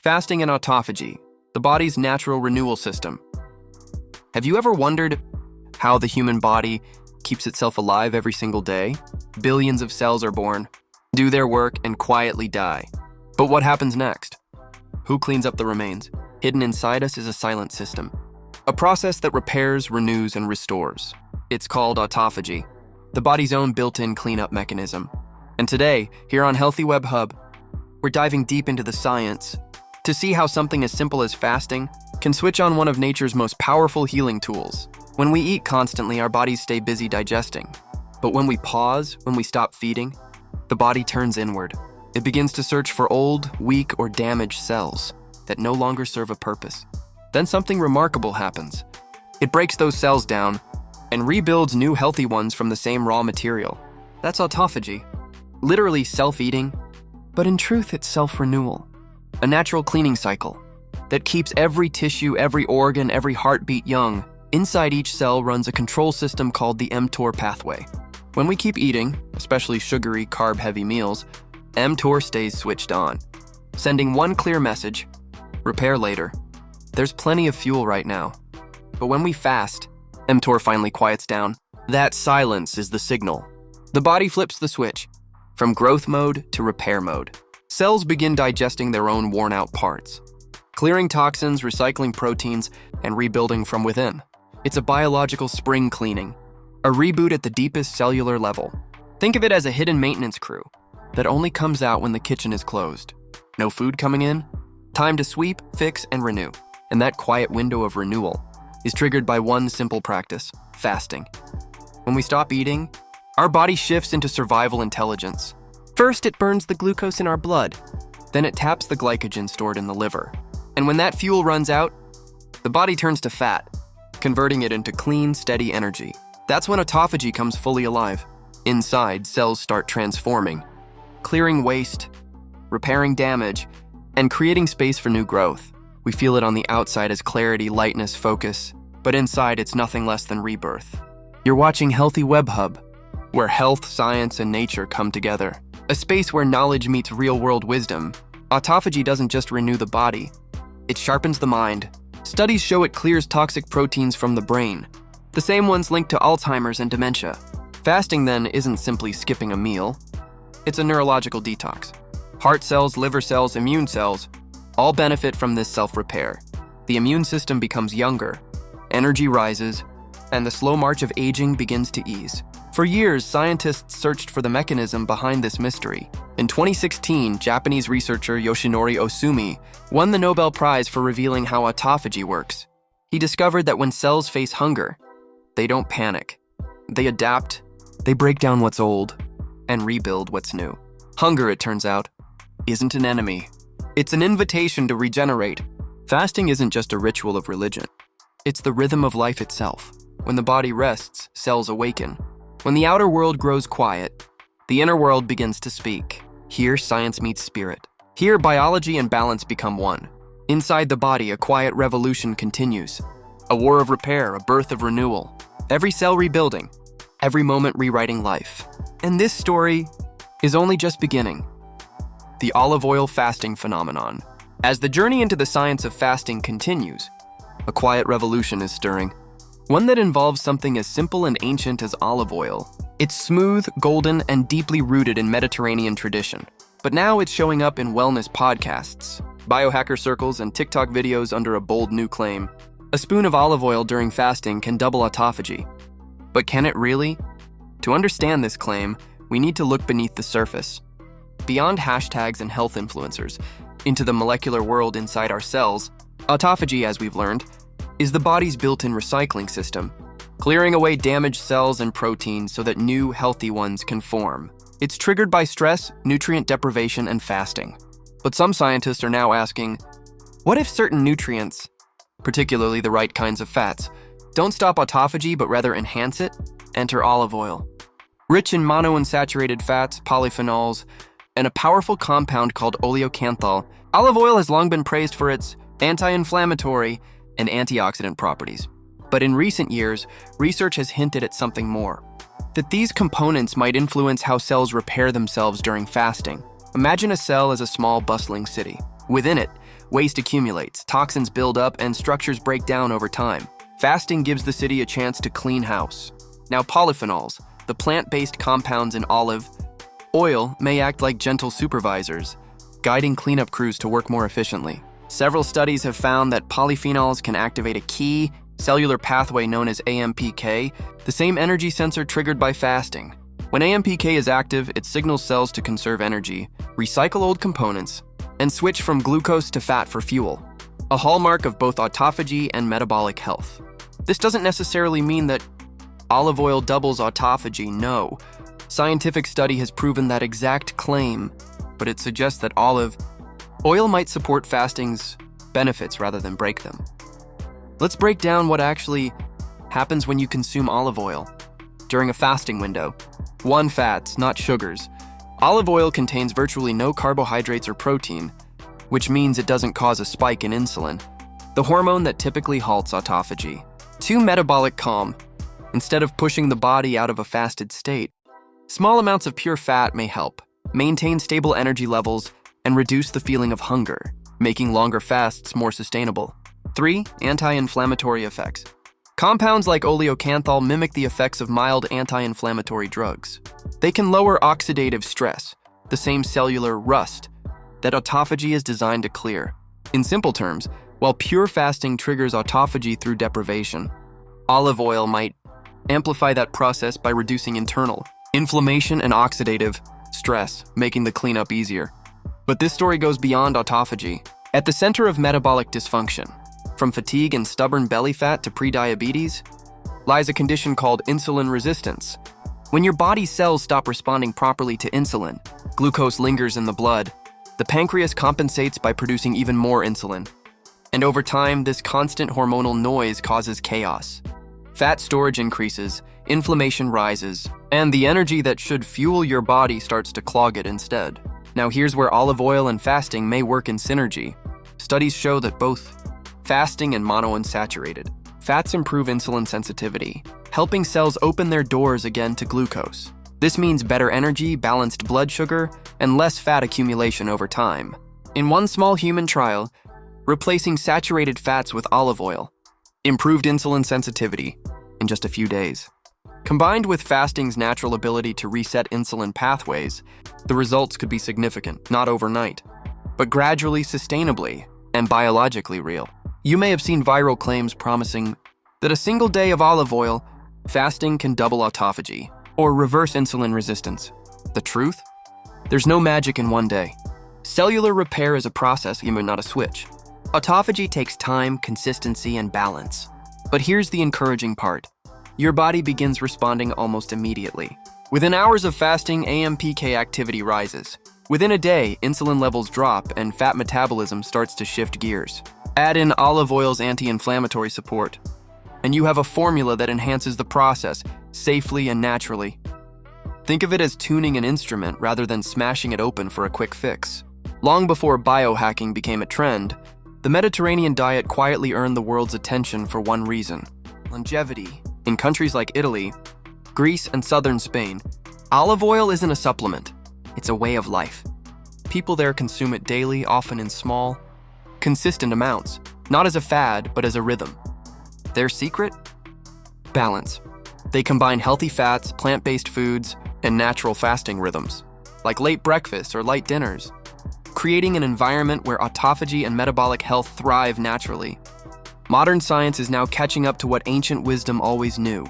Fasting and autophagy, the body's natural renewal system. Have you ever wondered how the human body keeps itself alive every single day? Billions of cells are born, do their work, and quietly die. But what happens next? Who cleans up the remains? Hidden inside us is a silent system, a process that repairs, renews, and restores. It's called autophagy, the body's own built-in cleanup mechanism. And today, here on Healthy Web Hub, we're diving deep into the science to see how something as simple as fasting can switch on one of nature's most powerful healing tools. When we eat constantly, our bodies stay busy digesting. But when we pause, when we stop feeding, the body turns inward. It begins to search for old, weak, or damaged cells that no longer serve a purpose. Then something remarkable happens. It breaks those cells down and rebuilds new healthy ones from the same raw material. That's autophagy, literally self-eating, but in truth it's self-renewal. A natural cleaning cycle that keeps every tissue, every organ, every heartbeat young. Inside each cell runs a control system called the mTOR pathway. When we keep eating, especially sugary, carb-heavy meals, mTOR stays switched on, sending one clear message: repair later. There's plenty of fuel right now. But when we fast, mTOR finally quiets down. That silence is the signal. The body flips the switch from growth mode to repair mode. Cells begin digesting their own worn-out parts, clearing toxins, recycling proteins, and rebuilding from within. It's a biological spring cleaning, a reboot at the deepest cellular level. Think of it as a hidden maintenance crew that only comes out when the kitchen is closed. No food coming in, time to sweep, fix, and renew. And that quiet window of renewal is triggered by one simple practice: fasting. When we stop eating, our body shifts into survival intelligence. First, it burns the glucose in our blood. Then it taps the glycogen stored in the liver. And when that fuel runs out, the body turns to fat, converting it into clean, steady energy. That's when autophagy comes fully alive. Inside, cells start transforming, clearing waste, repairing damage, and creating space for new growth. We feel it on the outside as clarity, lightness, focus, but inside it's nothing less than rebirth. You're watching Healthy Web Hub, where health, science, and nature come together. A space where knowledge meets real-world wisdom. Autophagy doesn't just renew the body, it sharpens the mind. Studies show it clears toxic proteins from the brain, the same ones linked to Alzheimer's and dementia. Fasting then isn't simply skipping a meal, it's a neurological detox. Heart cells, liver cells, immune cells all benefit from this self-repair. The immune system becomes younger, energy rises, and the slow march of aging begins to ease. For years, scientists searched for the mechanism behind this mystery. In 2016, Japanese researcher Yoshinori Ohsumi won the Nobel Prize for revealing how autophagy works. He discovered that when cells face hunger, they don't panic. They adapt, they break down what's old, and rebuild what's new. Hunger, it turns out, isn't an enemy. It's an invitation to regenerate. Fasting isn't just a ritual of religion. It's the rhythm of life itself. When the body rests, cells awaken. When the outer world grows quiet, the inner world begins to speak. Here, science meets spirit. Here, biology and balance become one. Inside the body, a quiet revolution continues. A war of repair, a birth of renewal. Every cell rebuilding, every moment rewriting life. And this story is only just beginning. The olive oil fasting phenomenon. As the journey into the science of fasting continues, a quiet revolution is stirring. One that involves something as simple and ancient as olive oil. It's smooth, golden, and deeply rooted in Mediterranean tradition. But now it's showing up in wellness podcasts, biohacker circles, and TikTok videos under a bold new claim. A spoon of olive oil during fasting can double autophagy. But can it really? To understand this claim, we need to look beneath the surface. Beyond hashtags and health influencers, into the molecular world inside our cells, autophagy, as we've learned, is the body's built-in recycling system, clearing away damaged cells and proteins so that new, healthy ones can form. It's triggered by stress, nutrient deprivation, and fasting. But some scientists are now asking, what if certain nutrients, particularly the right kinds of fats, don't stop autophagy but rather enhance it? Enter olive oil. Rich in monounsaturated fats, polyphenols, and a powerful compound called oleocanthal, olive oil has long been praised for its anti-inflammatory and antioxidant properties. But in recent years, research has hinted at something more. That these components might influence how cells repair themselves during fasting. Imagine a cell as a small, bustling city. Within it, waste accumulates, toxins build up, and structures break down over time. Fasting gives the city a chance to clean house. Now, polyphenols, the plant-based compounds in olive oil, may act like gentle supervisors, guiding cleanup crews to work more efficiently. Several studies have found that polyphenols can activate a key cellular pathway known as AMPK, the same energy sensor triggered by fasting. When AMPK is active, it signals cells to conserve energy, recycle old components, and switch from glucose to fat for fuel, a hallmark of both autophagy and metabolic health. This doesn't necessarily mean that olive oil doubles autophagy, no. Scientific study has proven that exact claim, but it suggests that olive oil might support fasting's benefits rather than break them. Let's break down what actually happens when you consume olive oil during a fasting window. 1. Fats, not sugars. Olive oil contains virtually no carbohydrates or protein, which means it doesn't cause a spike in insulin, the hormone that typically halts autophagy. 2. Metabolic calm. Instead of pushing the body out of a fasted state, small amounts of pure fat may help maintain stable energy levels and reduce the feeling of hunger, making longer fasts more sustainable. 3. Anti-inflammatory effects. Compounds like oleocanthal mimic the effects of mild anti-inflammatory drugs. They can lower oxidative stress, the same cellular rust that autophagy is designed to clear. In simple terms, while pure fasting triggers autophagy through deprivation, olive oil might amplify that process by reducing internal inflammation and oxidative stress, making the cleanup easier. But this story goes beyond autophagy. At the center of metabolic dysfunction, from fatigue and stubborn belly fat to prediabetes, lies a condition called insulin resistance. When your body's cells stop responding properly to insulin, glucose lingers in the blood. The pancreas compensates by producing even more insulin. And over time, this constant hormonal noise causes chaos. Fat storage increases, inflammation rises, and the energy that should fuel your body starts to clog it instead. Now here's where olive oil and fasting may work in synergy. Studies show that both fasting and monounsaturated fats improve insulin sensitivity, helping cells open their doors again to glucose. This means better energy, balanced blood sugar, and less fat accumulation over time. In one small human trial, replacing saturated fats with olive oil improved insulin sensitivity in just a few days. Combined with fasting's natural ability to reset insulin pathways, the results could be significant, not overnight, but gradually, sustainably, and biologically real. You may have seen viral claims promising that a single day of olive oil fasting can double autophagy or reverse insulin resistance. The truth? There's no magic in one day. Cellular repair is a process, not a switch. Autophagy takes time, consistency, and balance. But here's the encouraging part. Your body begins responding almost immediately. Within hours of fasting, AMPK activity rises. Within a day, insulin levels drop and fat metabolism starts to shift gears. Add in olive oil's anti-inflammatory support, and you have a formula that enhances the process safely and naturally. Think of it as tuning an instrument rather than smashing it open for a quick fix. Long before biohacking became a trend, the Mediterranean diet quietly earned the world's attention for one reason: longevity. In countries like Italy, Greece, and southern Spain, olive oil isn't a supplement, it's a way of life. People there consume it daily, often in small, consistent amounts, not as a fad, but as a rhythm. Their secret? Balance. They combine healthy fats, plant-based foods, and natural fasting rhythms, like late breakfasts or light dinners, creating an environment where autophagy and metabolic health thrive naturally. Modern science is now catching up to what ancient wisdom always knew.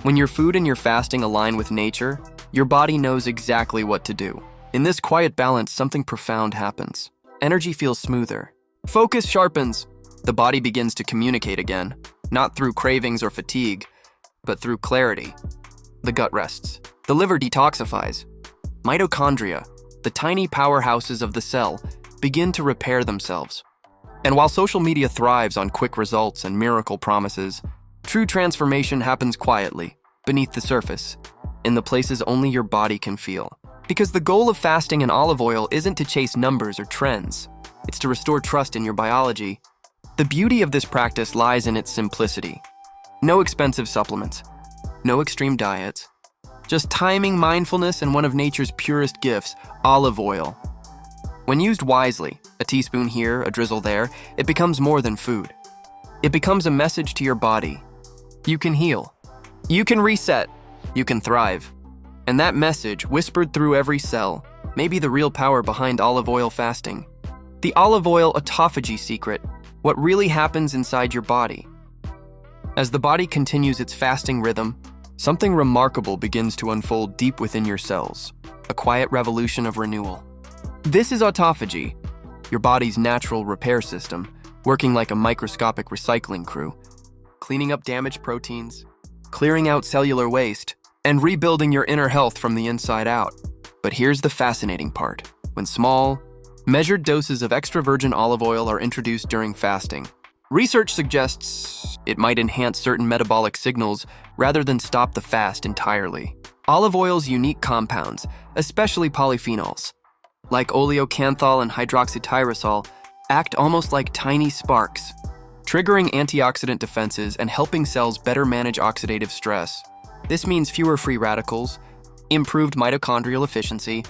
When your food and your fasting align with nature, your body knows exactly what to do. In this quiet balance, something profound happens. Energy feels smoother. Focus sharpens. The body begins to communicate again, not through cravings or fatigue, but through clarity. The gut rests. The liver detoxifies. Mitochondria, the tiny powerhouses of the cell, begin to repair themselves. And while social media thrives on quick results and miracle promises, true transformation happens quietly, beneath the surface, in the places only your body can feel. Because the goal of fasting and olive oil isn't to chase numbers or trends, it's to restore trust in your biology. The beauty of this practice lies in its simplicity. No expensive supplements, no extreme diets, just timing, mindfulness, and one of nature's purest gifts, olive oil. When used wisely, a teaspoon here, a drizzle there, it becomes more than food. It becomes a message to your body. You can heal. You can reset. You can thrive. And that message, whispered through every cell, may be the real power behind olive oil fasting. The olive oil autophagy secret, what really happens inside your body. As the body continues its fasting rhythm, something remarkable begins to unfold deep within your cells, a quiet revolution of renewal. This is autophagy, your body's natural repair system, working like a microscopic recycling crew, cleaning up damaged proteins, clearing out cellular waste, and rebuilding your inner health from the inside out. But here's the fascinating part. When small, measured doses of extra virgin olive oil are introduced during fasting, research suggests it might enhance certain metabolic signals rather than stop the fast entirely. Olive oil's unique compounds, especially polyphenols, like oleocanthal and hydroxytyrosol, act almost like tiny sparks, triggering antioxidant defenses and helping cells better manage oxidative stress. This means fewer free radicals, improved mitochondrial efficiency,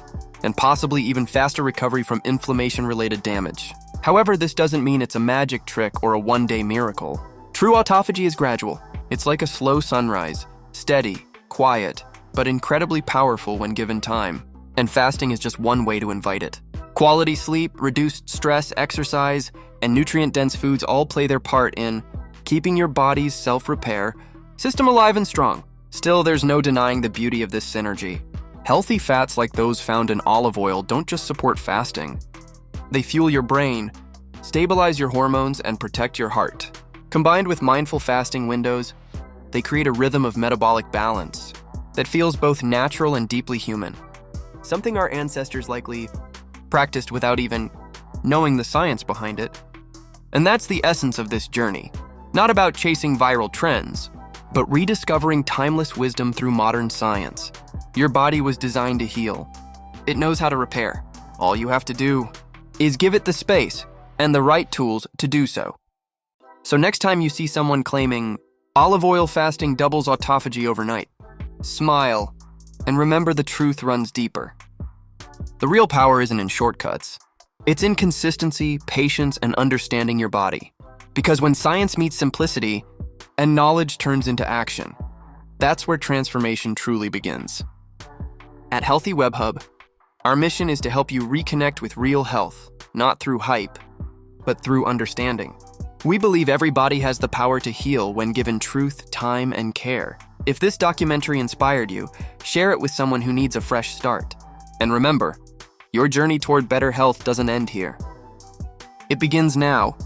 and possibly even faster recovery from inflammation-related damage. However, this doesn't mean it's a magic trick or a one-day miracle. True autophagy is gradual. It's like a slow sunrise, steady, quiet, but incredibly powerful when given time. And fasting is just one way to invite it. Quality sleep, reduced stress, exercise, and nutrient-dense foods all play their part in keeping your body's self-repair system alive and strong. Still, there's no denying the beauty of this synergy. Healthy fats like those found in olive oil don't just support fasting. They fuel your brain, stabilize your hormones, and protect your heart. Combined with mindful fasting windows, they create a rhythm of metabolic balance that feels both natural and deeply human. Something our ancestors likely practiced without even knowing the science behind it. And that's the essence of this journey. Not about chasing viral trends, but rediscovering timeless wisdom through modern science. Your body was designed to heal. It knows how to repair. All you have to do is give it the space and the right tools to do so. So next time you see someone claiming olive oil fasting doubles autophagy overnight, smile and remember the truth runs deeper. The real power isn't in shortcuts. It's in consistency, patience, and understanding your body. Because when science meets simplicity and knowledge turns into action, that's where transformation truly begins. At Healthy Web Hub, our mission is to help you reconnect with real health, not through hype, but through understanding. We believe every body has the power to heal when given truth, time, and care. If this documentary inspired you, share it with someone who needs a fresh start. And remember, your journey toward better health doesn't end here. It begins now,